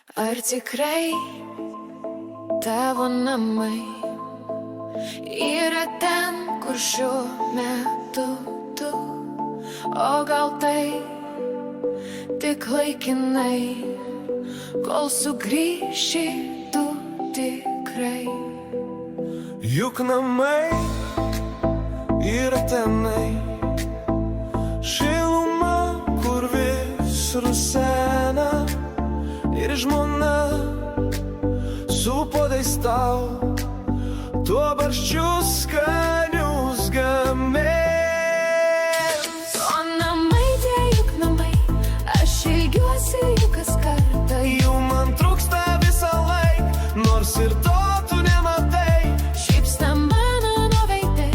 Ar tikrai tavo namai yra ten, kur šiuo metu tu? O gal tai tik laikinai, kol sugrįši tu tikrai? Juk namai yra tenai, šiluma, kur vis rusena, ir žmona su podais tau tuo barščiu skanius gamins. O namai tie juk namai, aš ilgiuosi jų kas kartą. Jų man trūksta visą laiką, nors ir to tu nematai. Šypsna mano nuo veide,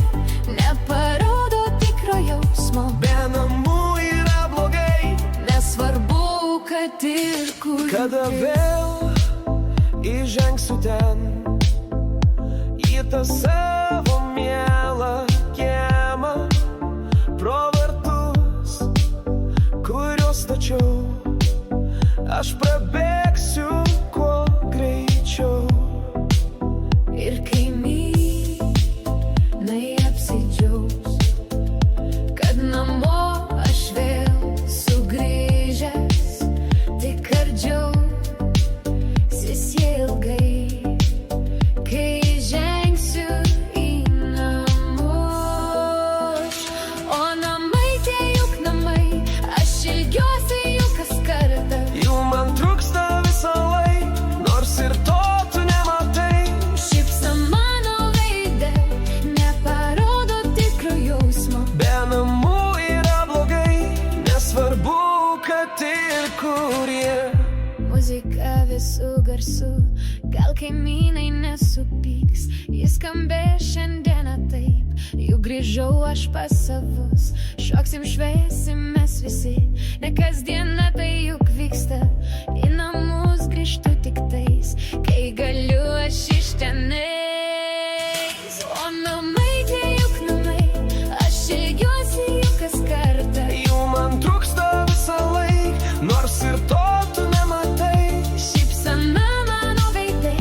neparodo tikro jausmo. Be namų yra blogai, Nesvarbu, kad ir kur. kada vėl įžengsiu ten, į tą savo mielą kiemą, pro vartus, kuriuos stačiau, aš prabėgsiu kuo greičiau. Ir kaimynai apsidžiaugs, kad namo aš vėl sugrįžęs. Tik ar džiaugsis jie ilgai, kai žengsiu į namus? O namai tie juk namai, aš ilgiuosi jų kas kartą. Jų man trūksta visą laiką, nors ir to tu nematai. Šypsna mano veide, neparodo tikro jausmo. Be namų yra blogai, nesvarbu, kad ir kur jie. Muzika visų garsų, gal kaimynai nesupyks. Jis skambės šiandieną taip, juk grįžau aš pas savus. Šoksim, švęsim mes visi, ne kasdiena tai juk vyksta. Į namus grįžtu tik tais, kai galiu aš iš tenais. O namai tie juk namai, aš ilgiuosi jų kas kartą. Jų man trūksta visą laiką, nors ir to tu nematai. Šypsena mano veide,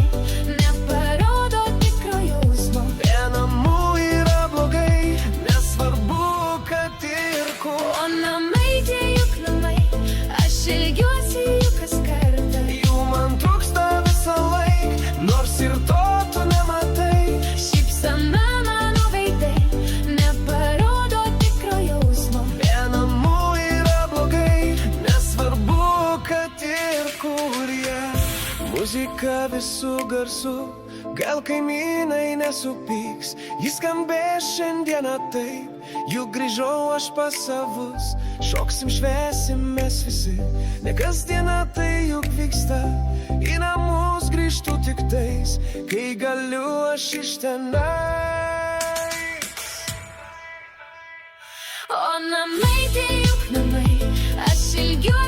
neparodo tikro jausmo. Be namų yra blogai, nesvarbu, kad ir kur. O namai tie juk namai, aš ilgiuosi jų kas kartą. Jų man trūksta visą laiką, nors ir to tu nematai. Šypsena mano veide, neparodo tikro jausmo. Be namų yra blogai, nesvarbu, kad ir kur jie. Muzika visų garsų, gal kaimynai nesupyks. Jis skambės šiandieną taip, juk grįžau aš pas savus. Šoksim, švęsim mes visi, ne kasdiena tai juk vyksta. Į namus grįžtu tik tais, kai galiu aš iš tenais. O namai tie juk namai, aš ilgiuosi